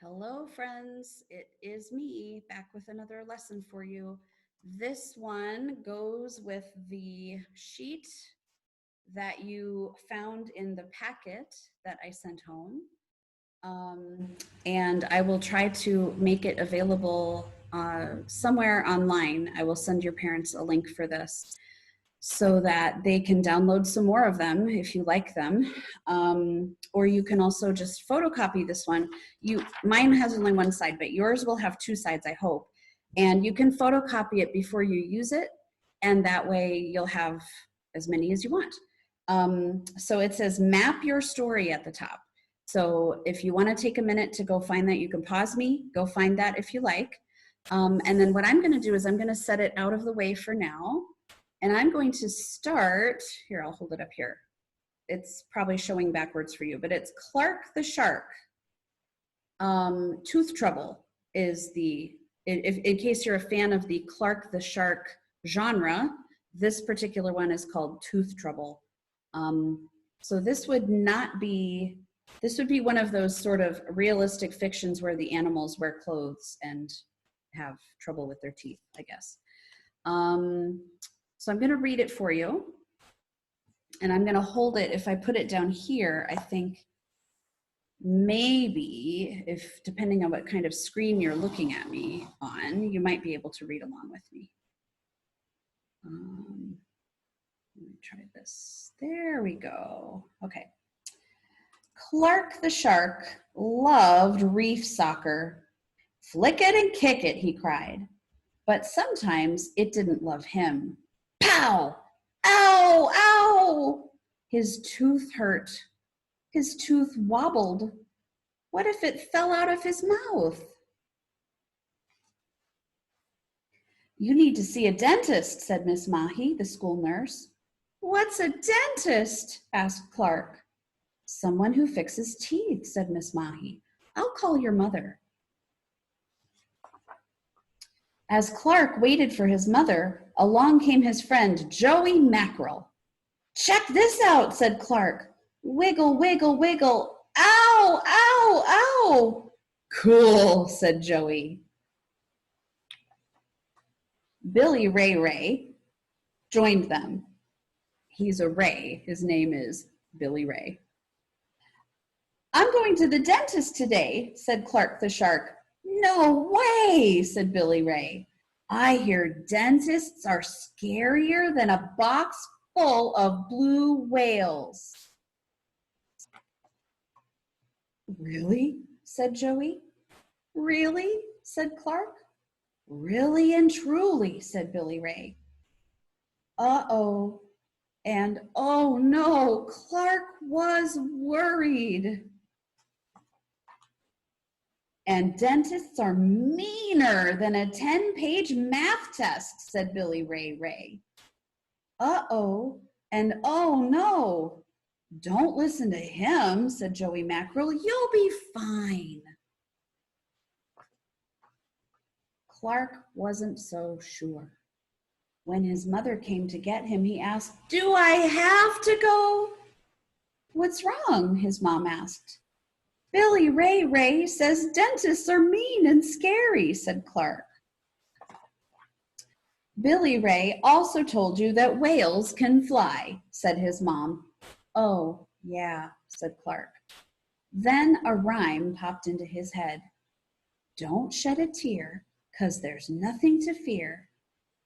Hello, friends. It is me back with another lesson for you. This one goes with the sheet that you found in the packet that I sent home. And I will try to make it available somewhere online. I will send your parents a link for this so that they can download some more of them if you like them. Or you can also just photocopy this one. Mine has only one side, but yours will have two sides, I hope. And you can photocopy it before you use it, and that way you'll have as many as you want. So it says map your story at the top. So if you want to take a minute to go find that, you can pause me, go find that if you like. And then what I'm going to do is I'm going to set it out of the way for now. And I'm going to start, here, I'll hold it up here. It's probably showing backwards for you, but it's Clark the Shark. Tooth Trouble is in case you're a fan of the Clark the Shark genre, this particular one is called Tooth Trouble. So this would be one of those sort of realistic fictions where the animals wear clothes and have trouble with their teeth, I guess. So I'm going to read it for you, and I'm going to hold it. If I put it down here, I think maybe, depending on what kind of screen you're looking at me on, you might be able to read along with me. Let me try this. There we go. Okay. Clark the Shark loved reef soccer. Flick it and kick it, he cried. But sometimes it didn't love him. Pow! Ow! Ow! His tooth hurt. His tooth wobbled. What if it fell out of his mouth? You need to see a dentist, said Miss Mahi, the school nurse. What's a dentist? Asked Clark. Someone who fixes teeth, said Miss Mahi. I'll call your mother. As Clark waited for his mother, along came his friend, Joey Mackerel. Check this out, said Clark. Wiggle, wiggle, wiggle. Ow, ow, ow. Cool, said Joey. Billy Ray Ray joined them. He's a Ray. His name is Billy Ray. I'm going to the dentist today, said Clark the Shark. No way, said Billy Ray. I hear dentists are scarier than a box full of blue whales. Really? Said Joey. Really? Said Clark. Really and truly, said Billy Ray. Uh-oh. And oh no, Clark was worried. And dentists are meaner than a 10-page math test, said Billy Ray Ray. Uh-oh, and oh no. Don't listen to him, said Joey Mackerel. You'll be fine. Clark wasn't so sure. When his mother came to get him, he asked, Do I have to go? What's wrong? His mom asked. Billy Ray Ray says dentists are mean and scary, said Clark. Billy Ray also told you that whales can fly, said his mom. Oh, yeah, said Clark. Then a rhyme popped into his head. Don't shed a tear, 'cause there's nothing to fear.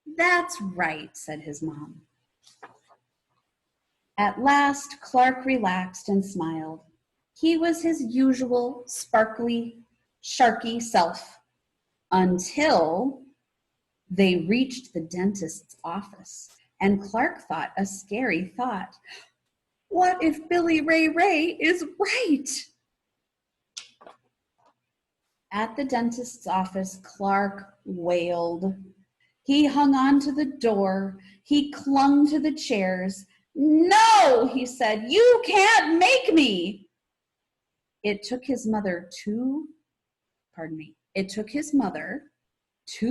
That's right, said his mom. At last, Clark relaxed and smiled. He was his usual sparkly, sharky self until they reached the dentist's office, and Clark thought a scary thought. What if Billy Ray Ray is right? At the dentist's office, Clark wailed. He hung on to the door. He clung to the chairs. No, he said, you can't make me. It took his mother two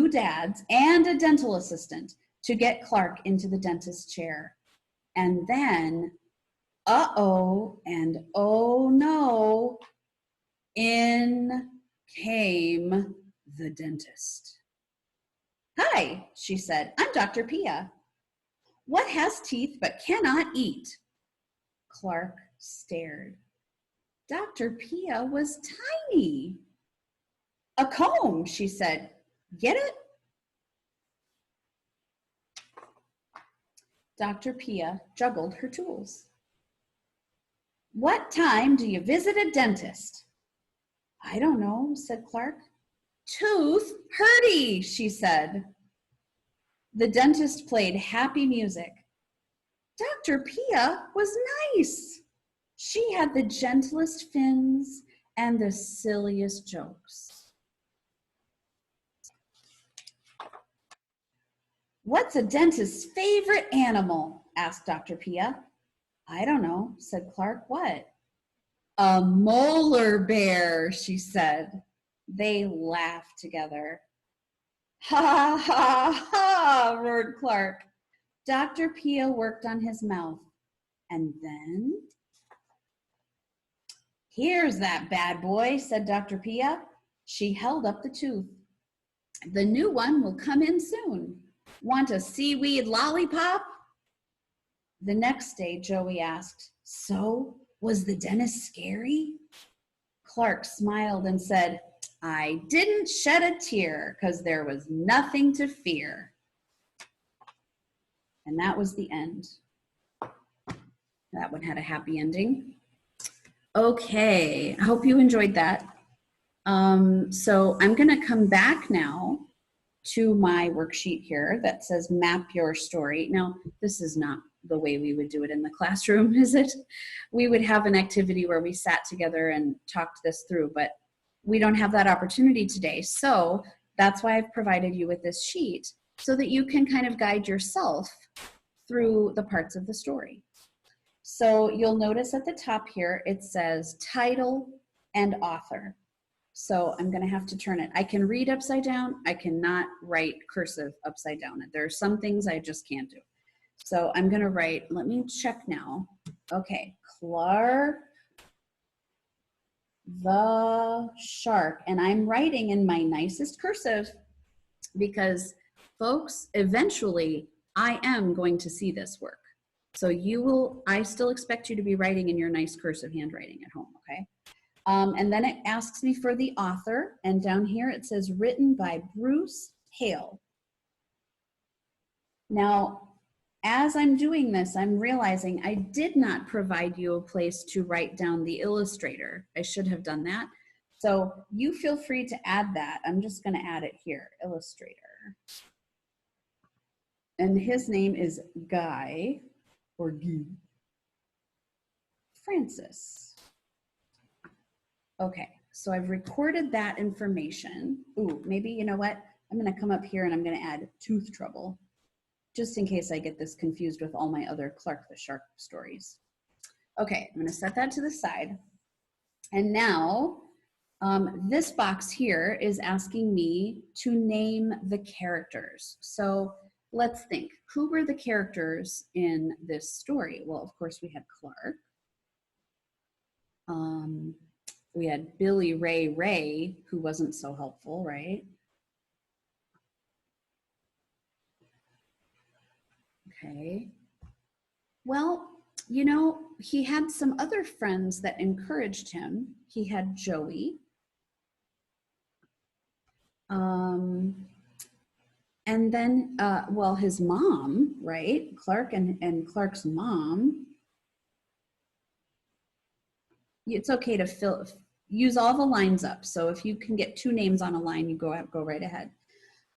dads, and a dental assistant to get Clark into the dentist's chair. And then, uh-oh, and oh no, in came the dentist. "Hi," she said, "I'm Dr. Pia. What has teeth but cannot eat?" Clark stared. Dr. Pia was tiny. "A comb," she said. "Get it?" Dr. Pia juggled her tools. "What time do you visit a dentist?" "I don't know," said Clark. "Tooth hurty," she said. The dentist played happy music. Dr. Pia was nice. She had the gentlest fins and the silliest jokes. "What's a dentist's favorite animal?" asked Dr. Pia. "I don't know," said Clark. "What?" "A molar bear," she said. They laughed together. "Ha, ha, ha," roared Clark. Dr. Pia worked on his mouth. And then, "Here's that bad boy," said Dr. Pia. She held up the tooth. "The new one will come in soon. Want a seaweed lollipop?" The next day, Joey asked, "So, was the dentist scary?" Clark smiled and said, "I didn't shed a tear because there was nothing to fear." And that was the end. That one had a happy ending. Okay, I hope you enjoyed that. So I'm going to come back now to my worksheet here that says map your story. Now, this is not the way we would do it in the classroom, is it? We would have an activity where we sat together and talked this through, but we don't have that opportunity today. So that's why I've provided you with this sheet so that you can kind of guide yourself through the parts of the story. So you'll notice at the top here, it says title and author. So I'm gonna have to turn it. I can read upside down. I cannot write cursive upside down. There are some things I just can't do. So I'm gonna write, let me check now. Okay, Clark the shark. And I'm writing in my nicest cursive because folks, eventually I am going to see this work. So I still expect you to be writing in your nice cursive handwriting at home, okay? And then it asks me for the author, and down here it says written by Bruce Hale. Now, as I'm doing this, I'm realizing I did not provide you a place to write down the illustrator. I should have done that. So you feel free to add that. I'm just gonna add it here, illustrator. And his name is Guy, or Guy Francis. Okay, so I've recorded that information. Ooh, maybe, you know what? I'm gonna come up here and I'm gonna add tooth trouble, just in case I get this confused with all my other Clark the Shark stories. Okay, I'm gonna set that to the side. And now, this box here is asking me to name the characters. So let's think, who were the characters in this story? Well, of course we had Clark. We had Billy Ray, who wasn't so helpful, right? Okay. Well, you know, he had some other friends that encouraged him. He had Joey. And then, well, his mom, right? Clark and Clark's mom. It's okay to use all the lines up. So if you can get two names on a line, you go right ahead.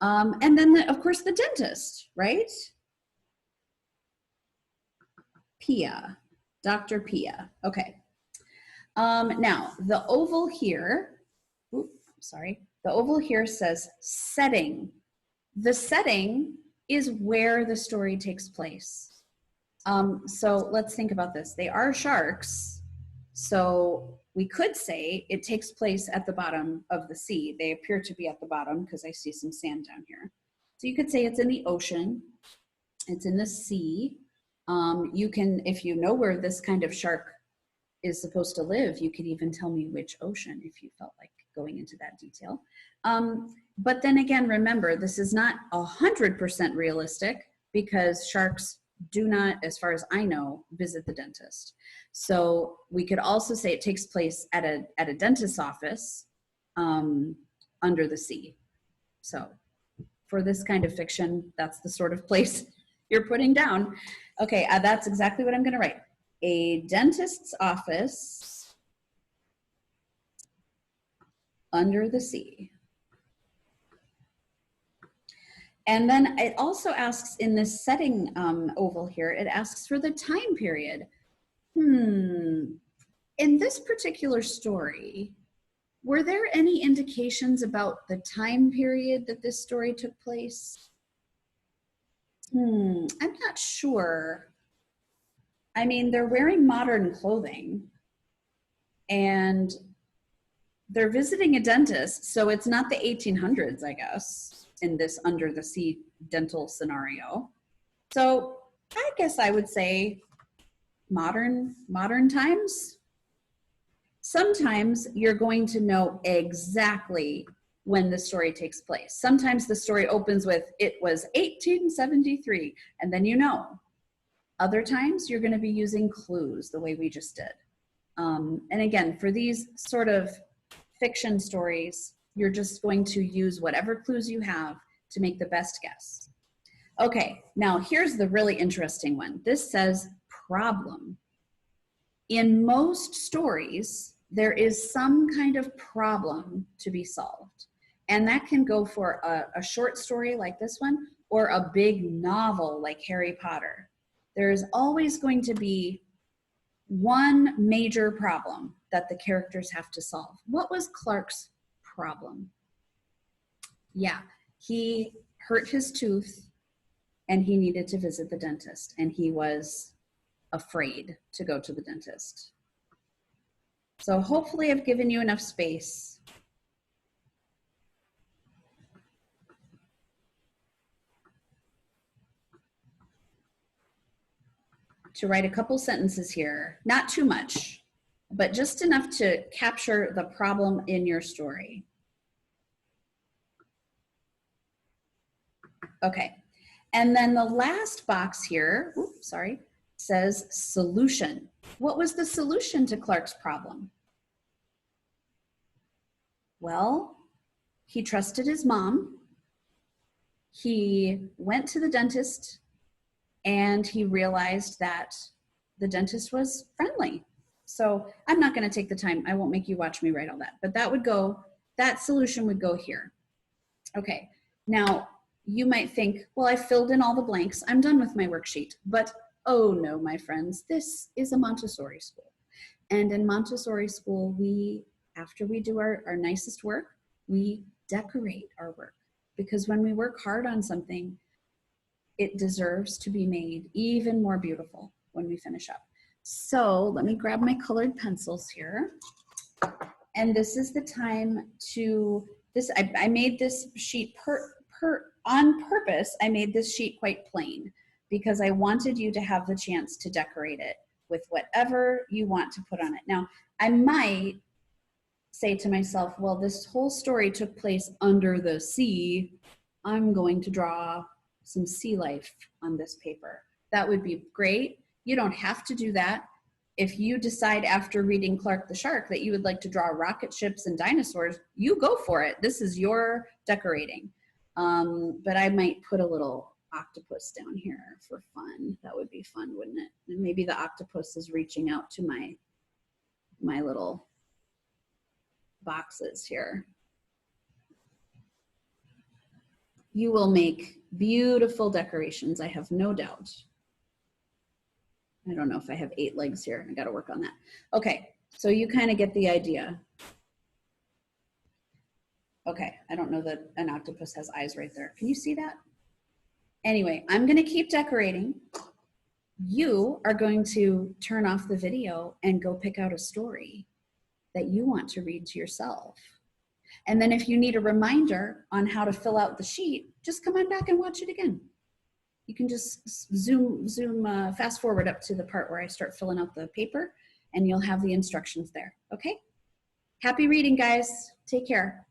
And then, of course, the dentist, right? Pia, Dr. Pia. Okay. Now, the oval here, the oval here says setting. The setting is where the story takes place. So let's think about this. They are sharks, so we could say it takes place at the bottom of the sea. They appear to be at the bottom because I see some sand down here. So you could say it's in the ocean, it's in the sea. You can, if you know where this kind of shark is supposed to live. You could even tell me which ocean if you felt like going into that detail. But then again, remember, this is not 100% realistic because sharks do not, as far as I know, visit the dentist. So we could also say it takes place at a dentist's office under the sea. So for this kind of fiction, that's the sort of place you're putting down. Okay, that's exactly what I'm going to write. A dentist's office under the sea. And then it also asks in this setting oval here, it asks for the time period. In this particular story, were there any indications about the time period that this story took place? I'm not sure. I mean, they're wearing modern clothing and they're visiting a dentist, so it's not the 1800s, I guess, in this under the sea dental scenario. So I guess I would say modern times. Sometimes you're going to know exactly when the story takes place. Sometimes the story opens with, it was 1873, and then you know. Other times you're going to be using clues the way we just did. And again, for these sort of fiction stories, you're just going to use whatever clues you have to make the best guess. Okay, now here's the really interesting one. This says problem. In most stories, there is some kind of problem to be solved. And that can go for a short story like this one, or a big novel like Harry Potter. There is always going to be one major problem that the characters have to solve. What was Clark's problem? Yeah, he hurt his tooth and he needed to visit the dentist, and he was afraid to go to the dentist. So hopefully I've given you enough space to write a couple sentences here. Not too much, but just enough to capture the problem in your story. Okay, and then the last box here, says solution. What was the solution to Clark's problem? Well, he trusted his mom. He went to the dentist and he realized that the dentist was friendly. So I'm not going to take the time. I won't make you watch me write all that, but that solution would go here. Okay, now you might think, well, I filled in all the blanks. I'm done with my worksheet. But oh no, my friends, this is a Montessori school. And in Montessori school, after we do our nicest work, we decorate our work. Because when we work hard on something, it deserves to be made even more beautiful when we finish up. So let me grab my colored pencils here. And this is the time I made this sheet on purpose. I made this sheet quite plain because I wanted you to have the chance to decorate it with whatever you want to put on it. Now, I might say to myself, well, this whole story took place under the sea. I'm going to draw some sea life on this paper. That would be great. You don't have to do that. If you decide after reading Clark the Shark that you would like to draw rocket ships and dinosaurs, you go for it. This is your decorating. But I might put a little octopus down here for fun. That would be fun, wouldn't it? And maybe the octopus is reaching out to my little boxes here. You will make beautiful decorations, I have no doubt. I don't know if I have 8 legs here. I got to work on that. Okay, so you kind of get the idea. Okay, I don't know that an octopus has eyes right there. Can you see that? Anyway, I'm going to keep decorating. You are going to turn off the video and go pick out a story that you want to read to yourself. And then if you need a reminder on how to fill out the sheet, just come on back and watch it again. You can just zoom fast forward up to the part where I start filling out the paper, and you'll have the instructions there. Okay? Happy reading, guys. Take care.